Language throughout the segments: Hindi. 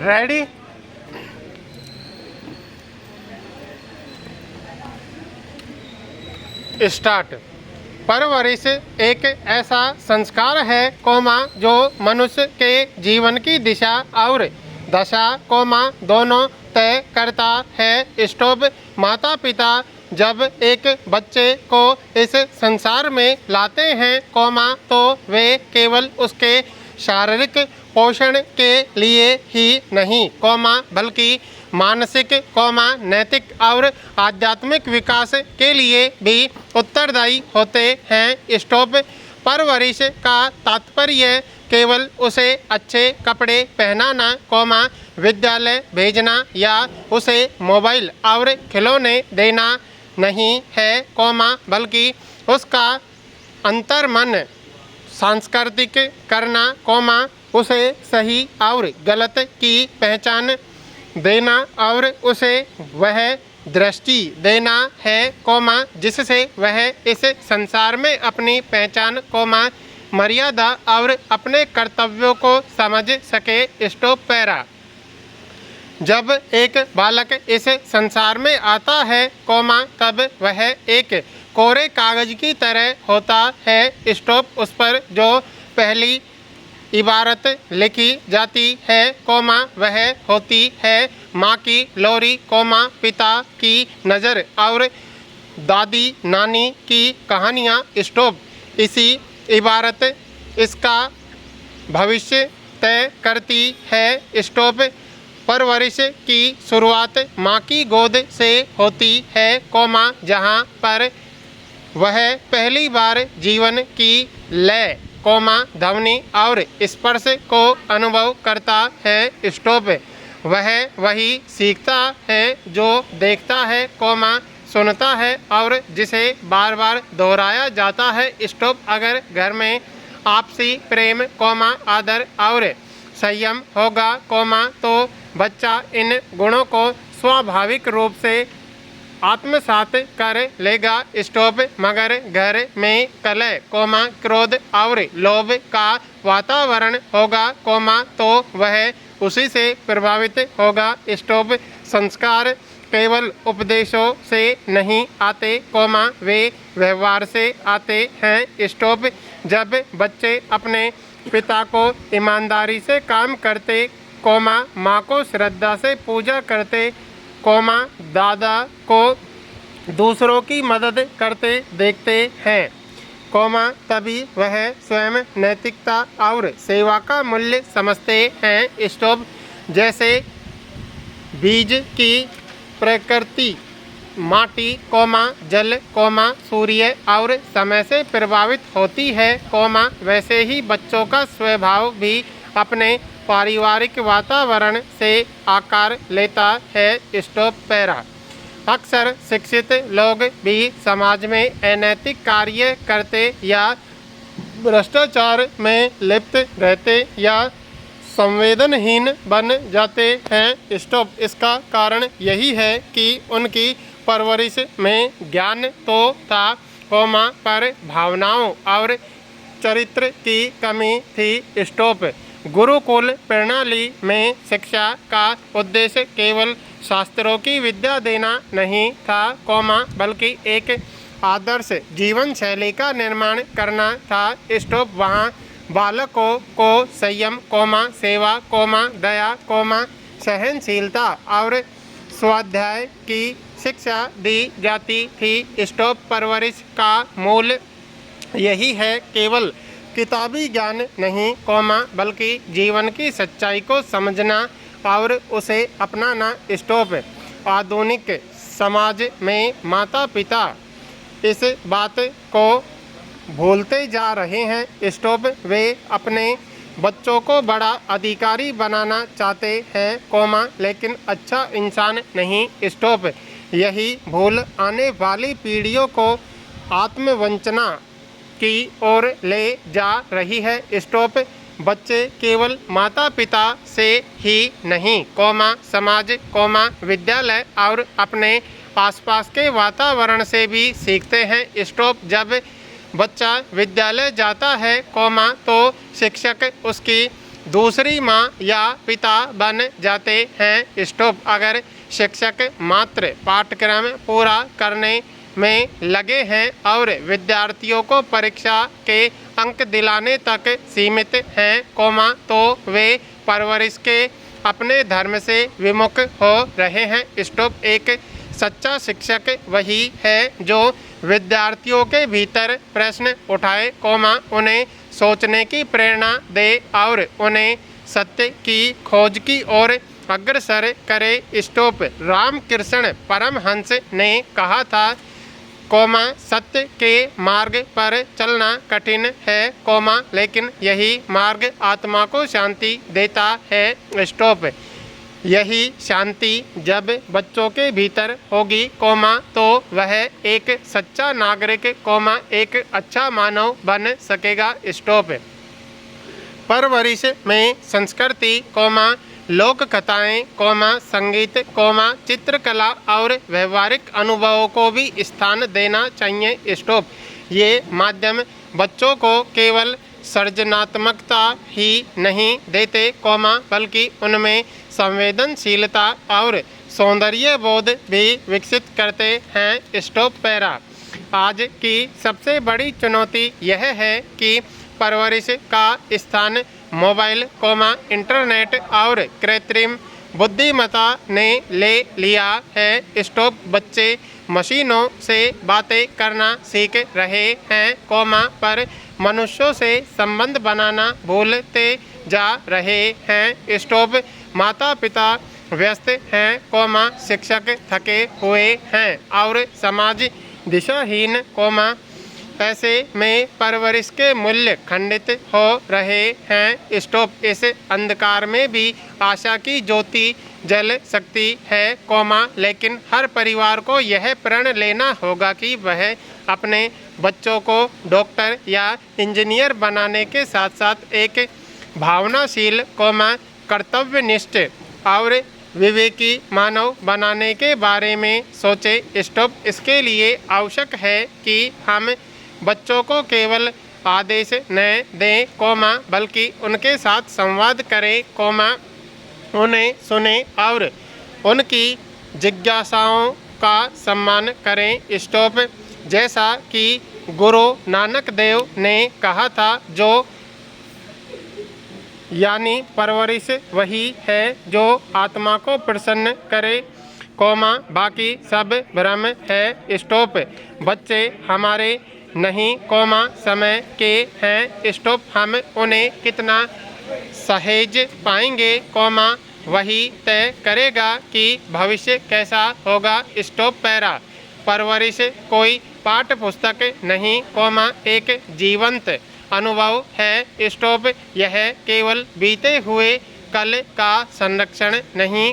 रेडी। स्टार्ट। परवरिश एक ऐसा संस्कार है जो मनुष्य के जीवन की दिशा और दशा दोनों तय करता है। माता पिता जब एक बच्चे को इस संसार में लाते हैं तो वे केवल उसके शारीरिक पोषण के लिए ही नहीं बल्कि मानसिक नैतिक और आध्यात्मिक विकास के लिए भी उत्तरदायी होते हैं। परवरिश का तात्पर्य केवल उसे अच्छे कपड़े पहनाना विद्यालय भेजना या उसे मोबाइल और खिलौने देना नहीं है बल्कि उसका अंतर्मन सांस्कृतिक करना उसे सही और गलत की पहचान देना और उसे वह दृष्टि देना है जिससे वह इस संसार में अपनी पहचान मर्यादा और अपने कर्तव्यों को समझ सके। पैरा। जब एक बालक इस संसार में आता है तब वह एक कोरे कागज की तरह होता है। उस पर जो पहली इबारत लिखी जाती है वह होती है माँ की लोरी पिता की नज़र और दादी नानी की कहानियाँ। इसी इबारत इसका भविष्य तय करती है। परवरिश की शुरुआत माँ की गोद से होती है जहाँ पर वह पहली बार जीवन की लय ध्वनि और स्पर्श को अनुभव करता है। वह वही सीखता है जो देखता है सुनता है और जिसे बार बार दोहराया जाता है। अगर घर में आपसी प्रेम आदर और संयम होगा तो बच्चा इन गुणों को स्वाभाविक रूप से आत्मसात कर लेगा। मगर घर में कलह क्रोध और लोभ का वातावरण होगा तो वह उसी से प्रभावित होगा। संस्कार केवल उपदेशों से नहीं आते वे व्यवहार से आते हैं। जब बच्चे अपने पिता को ईमानदारी से काम करते माँ को श्रद्धा से पूजा करते दादा को दूसरों की मदद करते देखते हैं तभी वह स्वयं नैतिकता और सेवा का मूल्य समझते हैं। जैसे बीज की प्रकृति माटी जल सूर्य और समय से प्रभावित होती है वैसे ही बच्चों का स्वभाव भी अपने पारिवारिक वातावरण से आकार लेता है। पैरा। अक्सर शिक्षित लोग भी समाज में अनैतिक कार्य करते या भ्रष्टाचार में लिप्त रहते या संवेदनहीन बन जाते हैं। इसका कारण यही है कि उनकी परवरिश में ज्ञान तो था पर भावनाओं और चरित्र की कमी थी। गुरुकुल प्रणाली में शिक्षा का उद्देश्य केवल शास्त्रों की विद्या देना नहीं था बल्कि एक आदर्श जीवन शैली का निर्माण करना था। वहाँ बालकों को संयम सेवा दया सहनशीलता और स्वाध्याय की शिक्षा दी जाती थी। परवरिश का मूल यही है केवल किताबी ज्ञान नहीं बल्कि जीवन की सच्चाई को समझना और उसे अपनाना। आधुनिक समाज में माता पिता इस बात को भूलते जा रहे हैं। वे अपने बच्चों को बड़ा अधिकारी बनाना चाहते हैं लेकिन अच्छा इंसान नहीं। यही भूल आने वाली पीढ़ियों को आत्मवंचना की ओर ले जा रही है। बच्चे केवल माता पिता से ही नहीं समाज विद्यालय और अपने आसपास के वातावरण से भी सीखते हैं। जब बच्चा विद्यालय जाता है तो शिक्षक उसकी दूसरी माँ या पिता बन जाते हैं। स्टॉप। अगर शिक्षक मात्र पाठ्यक्रम पूरा करने में लगे हैं और विद्यार्थियों को परीक्षा के अंक दिलाने तक सीमित हैं, तो वे परवरिश के अपने धर्म से विमुख हो रहे हैं। स्टॉप। एक सच्चा शिक्षक वही है जो विद्यार्थियों के भीतर प्रश्न उठाए, उन्हें सोचने की प्रेरणा दे और उन्हें सत्य की खोज की ओर अग्रसर करे। स्टॉप। रामकृष्ण परमहंस ने कहा था, सत्य के मार्ग पर चलना कठिन है, लेकिन यही मार्ग आत्मा को शांति देता है। स्टॉप। यही शांति जब बच्चों के भीतर होगी, तो वह एक सच्चा नागरिक, एक अच्छा मानव बन सकेगा। स्टॉप। परवरिश में संस्कृति, लोक कथाएँ, संगीत, चित्रकला और व्यवहारिक अनुभवों को भी स्थान देना चाहिए। स्टॉप। ये माध्यम बच्चों को केवल सृजनात्मकता ही नहीं देते, बल्कि उनमें संवेदनशीलता और सौंदर्य बोध भी विकसित करते हैं। स्टॉप। पैरा। आज की सबसे बड़ी चुनौती यह है कि परवरिश का स्थान मोबाइल, इंटरनेट और कृत्रिम बुद्धिमत्ता ने ले लिया है। स्टॉप। बच्चे मशीनों से बातें करना सीख रहे हैं, पर मनुष्यों से संबंध बनाना भूलते जा रहे हैं। स्टॉप। माता पिता व्यस्त हैं, शिक्षक थके हुए हैं और समाज दिशाहीन, ऐसे में परवरिश के मूल्य खंडित हो रहे हैं। स्टॉप। इस अंधकार में भी आशा की ज्योति जल सकती है, लेकिन हर परिवार को यह प्रण लेना होगा कि वह अपने बच्चों को डॉक्टर या इंजीनियर बनाने के साथ साथ एक भावनाशील, कर्तव्यनिष्ठ और विवेकी मानव बनाने के बारे में सोचे। स्टॉप। इसके लिए आवश्यक है कि हम बच्चों को केवल आदेश न दें, बल्कि उनके साथ संवाद करें, उन्हें सुने और उनकी जिज्ञासाओं का सम्मान करें। स्टॉप। जैसा कि गुरु नानक देव ने कहा था, जो यानी परवरिश वही है जो आत्मा को प्रसन्न करे, बाकी सब भ्रम है। स्टॉप। बच्चे हमारे नहीं, समय के हैं। स्टॉप। हम उन्हें कितना सहेज पाएंगे, वही तय करेगा कि भविष्य कैसा होगा। स्टॉप। पैरा। परवरिश कोई पाठ्य पुस्तक नहीं, एक जीवंत अनुभव है। स्टॉप। यह केवल बीते हुए कल का संरक्षण नहीं,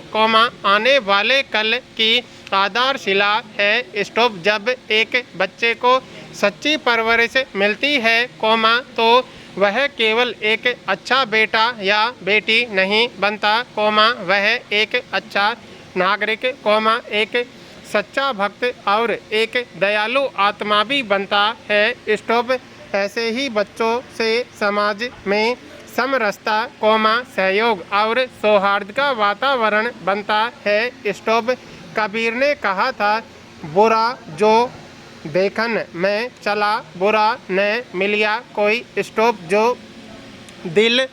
आने वाले कल की आधारशिला है। स्टॉप। जब एक बच्चे को सच्ची परवरिश मिलती है, तो वह केवल एक अच्छा बेटा या बेटी नहीं बनता, वह एक अच्छा नागरिक, एक सच्चा भक्त और एक दयालु आत्मा भी बनता है। स्टॉप। ऐसे ही बच्चों से समाज में समरसता, सहयोग और सौहार्द का वातावरण बनता है। स्टॉप। कबीर ने कहा था, बुरा जो देखन में चला, बुरा न मिलिया कोई। स्टॉप। जो दिल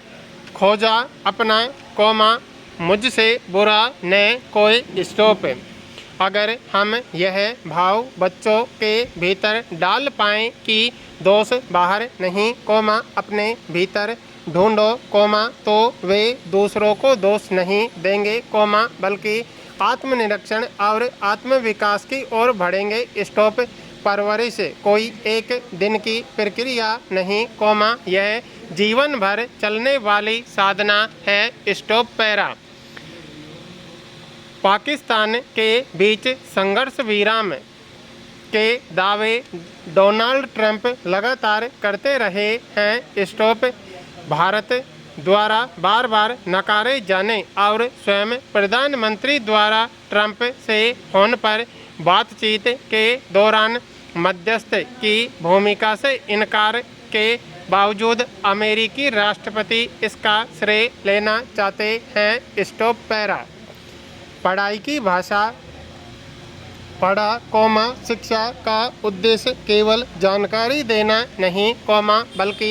खोजा अपना, मुझसे बुरा न कोई। स्टॉप। अगर हम यह भाव बच्चों के भीतर डाल पाएँ कि दोष बाहर नहीं, अपने भीतर ढूंढो, तो वे दूसरों को दोष नहीं देंगे, बल्कि आत्मनिरीक्षण और आत्मविकास की ओर बढ़ेंगे। स्टॉप। परवरिश कोई एक दिन की प्रक्रिया नहीं, यह जीवन भर चलने वाली साधना है। स्टॉप। पैरा। पाकिस्तान के बीच संघर्ष विराम के दावे डोनाल्ड ट्रंप लगातार करते रहे हैं। स्टॉप। भारत द्वारा बार बार नकारे जाने और स्वयं प्रधानमंत्री द्वारा ट्रंप से फोन पर बातचीत के दौरान मध्यस्थ की भूमिका से इनकार के बावजूद अमेरिकी राष्ट्रपति इसका श्रेय लेना चाहते हैं। Stop para. पढ़ाई की भाषा पढ़ा कौमा शिक्षा का उद्देश्य केवल जानकारी देना नहीं कौमा बल्कि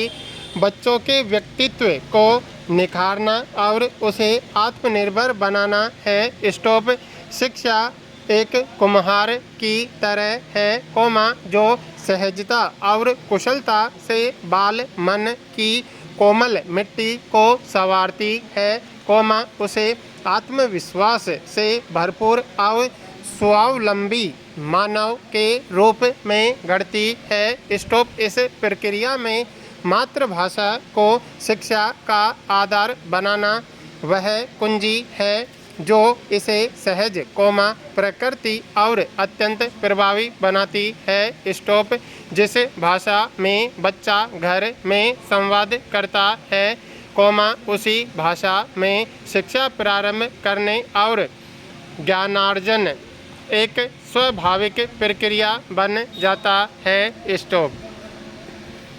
बच्चों के व्यक्तित्व को निखारना और उसे आत्मनिर्भर बनाना है। स्टॉप। शिक्षा एक कुम्हार की तरह है कौमा जो सहजता और कुशलता से बाल मन की कोमल मिट्टी को संवारती है कौमा उसे आत्मविश्वास से भरपूर और स्वावलंबी मानव के रूप में गढ़ती है। स्टॉप। इस प्रक्रिया में मातृभाषा को शिक्षा का आधार बनाना वह कुंजी है जो इसे सहज कौमा प्रकृति और अत्यंत प्रभावी बनाती है। स्टॉप। जिस भाषा में बच्चा घर में संवाद करता है कौमा उसी भाषा में शिक्षा प्रारंभ करने और ज्ञानार्जन एक स्वाभाविक प्रक्रिया बन जाता है। स्टॉप।